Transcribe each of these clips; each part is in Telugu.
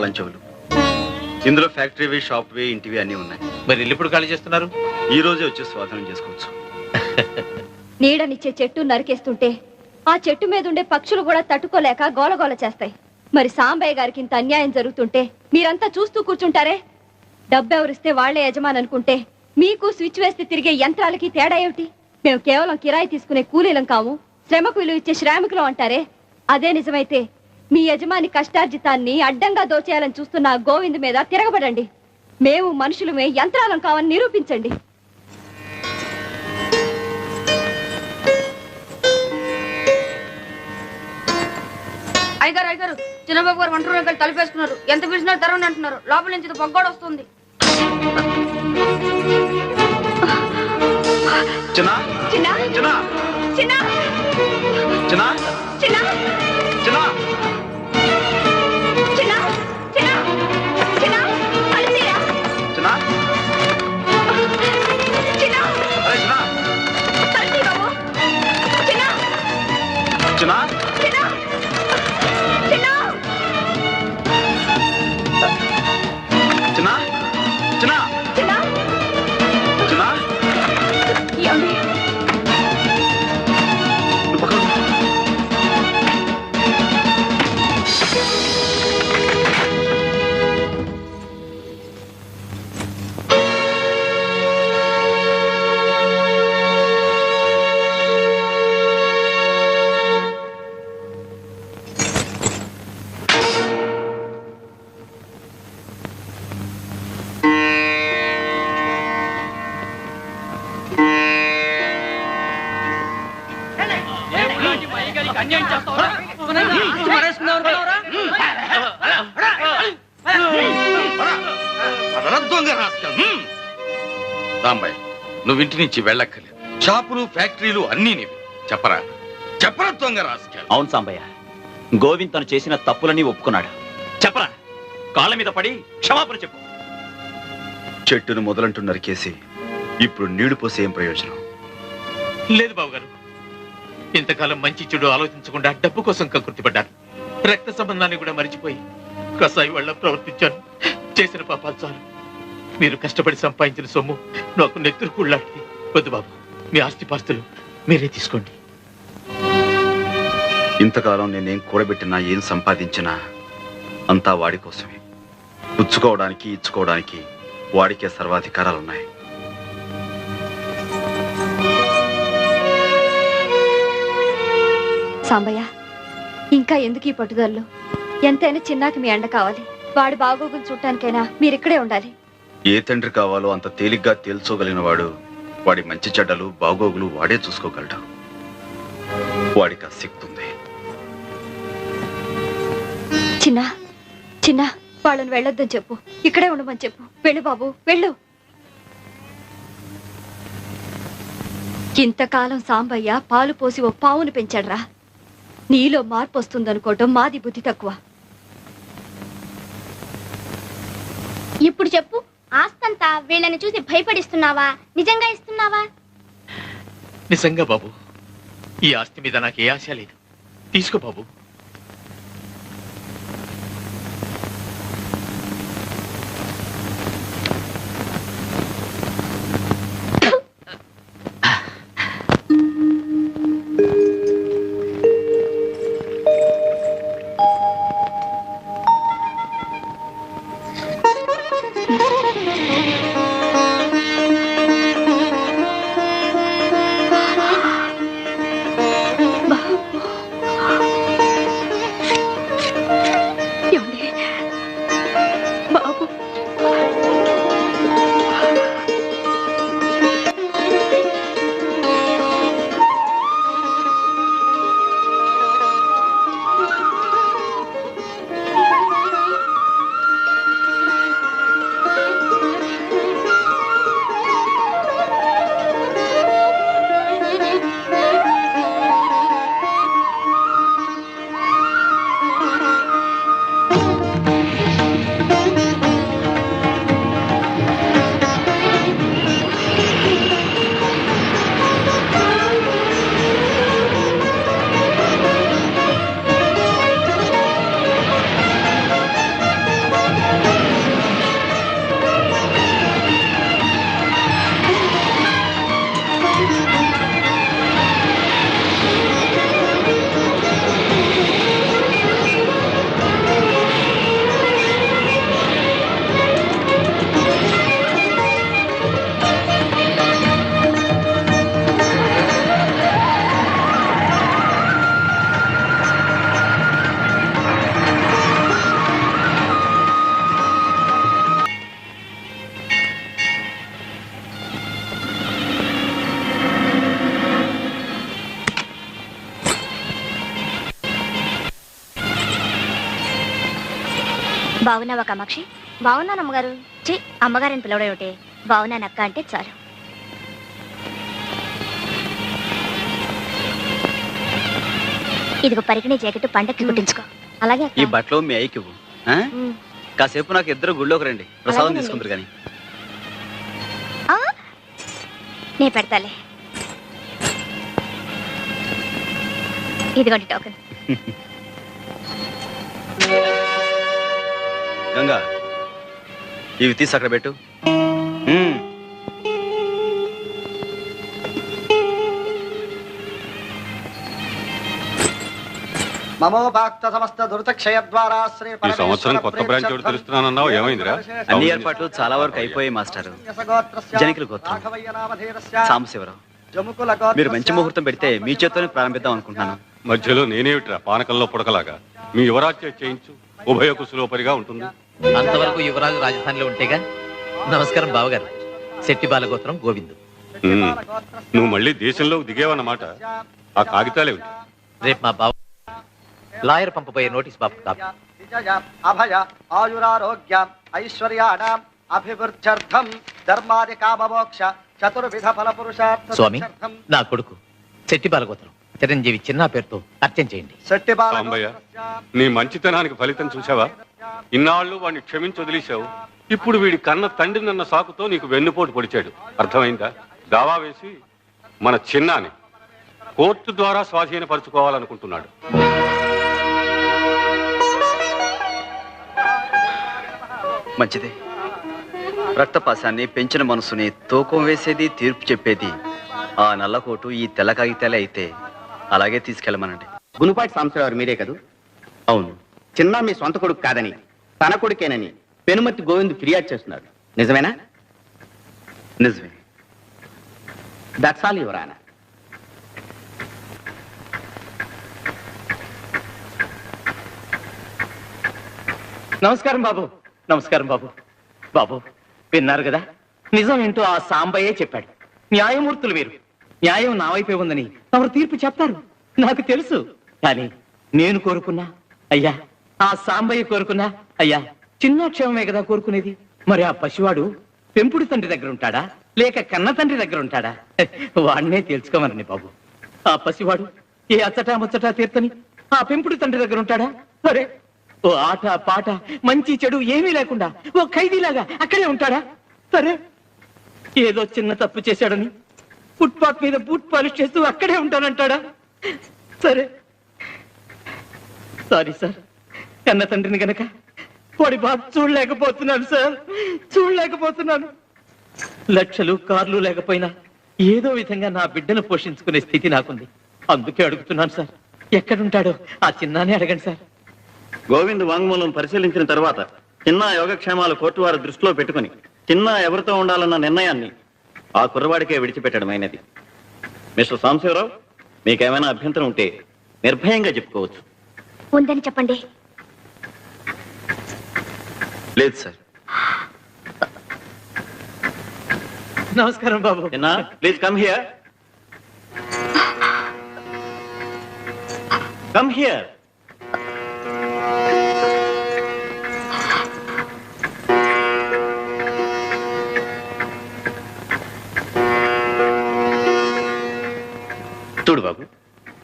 తాళం చెవులు. ఇందులో ఫ్యాక్టరీవి, షాప్వి, ఇంటివి అన్నీ ఉన్నాయి. మరి ఇల్లు ఇప్పుడు ఖాళీ చేస్తున్నారు? ఈ రోజే వచ్చి స్వాధీనం చేసుకోవచ్చు. నీడనిచ్చే చెట్టు నరికేస్తుంటే ఆ చెట్టు మీద ఉండే పక్షులు కూడా తట్టుకోలేక గోలగోల చేస్తాయి. మరి సాంబయ్య గారికి ఇంత అన్యాయం జరుగుతుంటే మీరంతా చూస్తూ కూర్చుంటారే? డబ్బెవరిస్తే వాళ్లే యజమాని అనుకుంటే మీకు స్విచ్ వేస్తే తిరిగే యంత్రాలకి తేడా ఏమిటి? మేము కేవలం కిరాయి తీసుకునే కూలీలం కాము, శ్రమకు విలువ ఇచ్చే శ్రామికులం అంటారే? అదే నిజమైతే మీ యజమాని కష్టార్జితాన్ని అడ్డంగా దోచేయాలని చూస్తున్న గోవింద్ మీద తిరగబడండి. మేము మనుషులమే, యంత్రాలం కావని నిరూపించండి. అయ్యగారు అయ్యగారు, చిన్నబాబు గారు వంట రూమ్ తలుపేసుకున్నారు. ఎంత పిలిచినా తెరవని అంటున్నారు. లోపల నుంచి పొగ్గోడు వస్తుంది. చిన్న చిన్న చిన్న చిన్న చిన్న చిన్న చిన్న రాంబాయ్, నువ్వు ఇంటి నుంచి వెళ్ళక్కర్లేదు. షాపులు, ఫ్యాక్టరీలు అన్నీ నీవి. చెప్పరా చెప్పరా దొంగ రాస్కల్. అవును సాంబయ్య, గోవింద్ తను చేసిన తప్పులని ఒప్పుకున్నాడు. చెప్పరా, కాళ్ళ మీద పడి క్షమాపణ చెప్పు. చెట్టును మొదలంటూ నరికేసి ఇప్పుడు నీళ్లు పోసే ఏం ప్రయోజనం? లేదు బాబుగారు, ఇంతకాలం మంచి చెడు ఆలోచించకుండా డబ్బు కోసం కకృతిపడ్డాను. రక్త సంబంధాన్ని కూడా మరిచిపోయి కసాయి వాళ్ళ ప్రవర్తించాను. చేసిన పాపాలు చాలు. మీరు కష్టపడి సంపాదించిన సొమ్ము నాకు నెత్తురు కూళ్ళాంటిది. వద్దు బాబు, మీ ఆస్తిపాస్తులు మీరే తీసుకోండి. ఇంతకాలం నేనేం కూడబెట్టినా, ఏం సంపాదించినా అంతా వాడి కోసమే. పుచ్చుకోవడానికి, ఇచ్చుకోవడానికి వాడికే సర్వాధికారాలున్నాయి. సాంబయ్య, ఇంకా ఎందుకు ఈ పట్టుదలలో? ఎంతైనా చిన్నాకి మీ అండ కావాలి. వాడి బాగోగులు చూడటానికైనా మీరిక్కడే ఉండాలి. ఏ తండ్రి కావాలో అంత తేలిగ్గా తేల్చోగలిగిన వాడు వాడి మంచి చెడ్డలు, బాగోగులు వాడే చూసుకోగలడు. వాడికి ఆ శక్తి ఉంది. చిన్న చిన్న వాళ్ళని వెళ్ళొద్దని చెప్పు, ఇక్కడే ఉండమని చెప్పు. వెళ్ళు బాబు, వెళ్ళు. ఇంతకాలం సాంబయ్య పాలు పోసి ఓ పావును పెంచాడ్రా. నీలో మార్పు వస్తుందనుకోవటం మాది బుద్ధి తక్కువ. ఇప్పుడు చెప్పు, ఆస్తంతా వీళ్ళని చూసి భయపడిస్తున్నావా, నిజంగా ఇస్తున్నావా? నిజంగా బాబు, ఈ ఆస్తి మీద నాకు ఏ ఆశ లేదు. తీసుకో బాబు. బాగున్నావా కామాక్షి? బాగున్నాను అమ్మగారు. అమ్మగారిని పిలవడం ఏమిటి? బాగున్నాను అక్క అంటే చాలు. ఇదిగో పరికిణి జాకెట్ పండక్కి కుట్టించుకో. అలాగే ఈ బట్టలు మీ అయ్యకి ఇవ్వు. కాసేపు నాకు ఇద్దరు గుళ్ళోకి రండి, ప్రసాదం తీసుకుంటారు కానీ. నే పెడతాలే. ఇదిగోండి టోకెన్. గంగా, ఇవి తీసి అక్కడ పెట్టు. ఈ సంవత్సరం కొత్త బ్రాంచ్ ఒకటి తెలుస్తున్నానన్నావు, ఏమైందిరా? అన్ని ఏర్పాట్లు చాలా వరకు అయిపోయాయి మాస్టర్. జనకుల గోత్రం సాంబశివరావు, మీరు మంచి ముహూర్తం పెడితే మీ చేత్తోనే ప్రారంభిద్దాం అనుకుంటున్నాను. మధ్యలో నేనేమిట్రా పానకంలో పుడకలాగా? మీ యువరాజ్యం చేయించు, ఉభయ కుశలోపరిగా ఉంటుంది. అంతవరకు యువరాజు రాజధానిలో ఉంటేగా. నమస్కారం బావగారు. శెట్టి బాలగోత్రం గోవిందు. నువ్వు మళ్ళీ దేశంలోకి దిగేవన్నమాట. ఆ కాగితాలేమిటి? రేపు మా బావ లాయర్ పంపబోయే నోటీస్ బాబు కాపీ. అభయ ఆయురారోగ్య ఐశ్వర్యాణం అభివృద్ధ్యర్థం ధర్మాది కామమోక్ష చతుర్విధ ఫల పురుషార్థ. స్వామి, నా కొడుకు శెట్టి బాలగోత్రం చిరంజీవి చిన్న పేరుతో అర్చన చేయండి. సాంబయ్య, నీ మంచితనానికి ఫలితం చూసావా? ఇన్నాళ్ళు వాడిని క్షమించి వదిలేశావు. ఇప్పుడు వీడి కన్న తండ్రినన్న సాకుతో నీకు వెన్నుపోటు పొడిచాడు. అర్థమైందా? దావా వేసి మన చిన్నాని కోర్టు ద్వారా స్వాధీనపరచుకోవాలనుకుంటున్నాడు. మంచిదే. రక్తపాసాన్ని, పెంచిన మనసుని తూకం వేసేది, తీర్పు చెప్పేది ఆ నల్లకోటు, ఈ తెల్ల కాగితాలే అయితే అలాగే తీసుకెళ్ళమనండి. గునుపాటి సాంబశివరావు మీరే కదూ? అవును. చిన్న మీ సొంత కొడుకు కాదని, తన కొడుకేనని పెనుమతి గోవింద్ ఫిర్యాదు చేస్తున్నాడు. నిజమేనా? నిజమే. That's all your honour. నమస్కారం బాబు. నమస్కారం బాబు. బాబు విన్నారు కదా, నిజం ఏంటో ఆ సాంబయ్యే చెప్పాడు. న్యాయమూర్తులు మీరు. న్యాయం నా వైపే ఉందని తమరు తీర్పు చెప్తారు, నాకు తెలుసు. కానీ నేను కోరుకున్నా అయ్యా, ఆ సాంబయ్య కోరుకున్నా అయ్యా, చిన్న క్షేమమే కదా కోరుకునేది. మరి ఆ పసివాడు పెంపుడు తండ్రి దగ్గర ఉంటాడా, లేక కన్న తండ్రి దగ్గర ఉంటాడా? వాడినే తెలుసుకోమనండి బాబు. ఆ పసివాడు ఏ అచ్చటా ముచ్చటా తీర్తని ఆ పెంపుడు తండ్రి దగ్గర ఉంటాడా? సరే, ఓ ఆట పాట మంచి చెడు ఏమీ లేకుండా ఓ ఖైదీలాగా అక్కడే ఉంటాడా? సరే, ఏదో చిన్న తప్పు చేశాడని ఫుట్పాత్ మీద బూట్ పాలిష్ చేస్తూ అక్కడే ఉంటానంటాడా? సరే, సారీ సార్, కన్న తండ్రిని గనక వాడి బాధ చూడలేకపోతున్నాను సార్, చూడలేకపోతున్నాను. లక్షలు కార్లు లేకపోయినా ఏదో విధంగా నా బిడ్డను పోషించుకునే స్థితి నాకుంది. అందుకే అడుగుతున్నాను సార్, ఎక్కడుంటాడో ఆ చిన్నానే అడగండి సార్. గోవింద్ వాంగ్మూలం పరిశీలించిన తర్వాత చిన్న యోగక్షేమాలు కోర్టు వారి దృష్టిలో పెట్టుకుని చిన్న ఎవరితో ఉండాలన్న నిర్ణయాన్ని ఆ కుర్రవాడికే విడిచిపెట్టడమైనది. మిస్టర్ సాంబశివరావు, మీకేమైనా అభ్యంతరం ఉంటే నిర్భయంగా చెప్పుకోవచ్చు. ఉందని చెప్పండి. లేదు సార్. నమస్కారం బాబు. చిన్న, please come here. Come here. చూడు బాబు,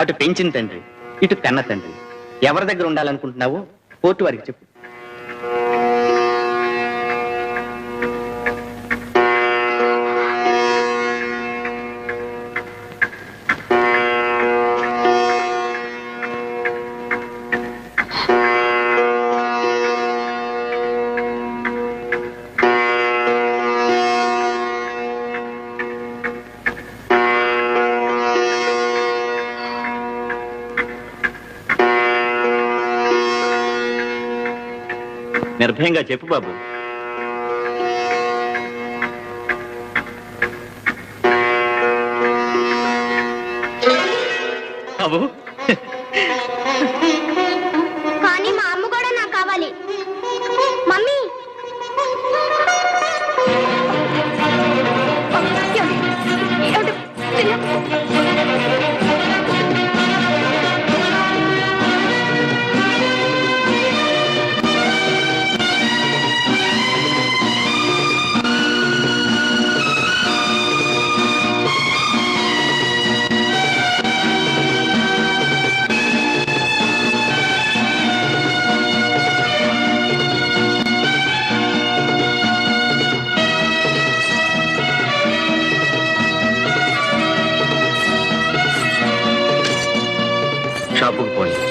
అటు పెంచిన తండ్రి, ఇటు కన్న తండ్రి, ఎవరి దగ్గర ఉండాలనుకుంటున్నావో కోర్టు వారికి చెప్పు. నిర్భయంగా చెప్పు బాబు. బాబు, కానీ మా అమ్మ కూడా నాకు కావాలి. మమ్మీ, క్లబ్కు పోయి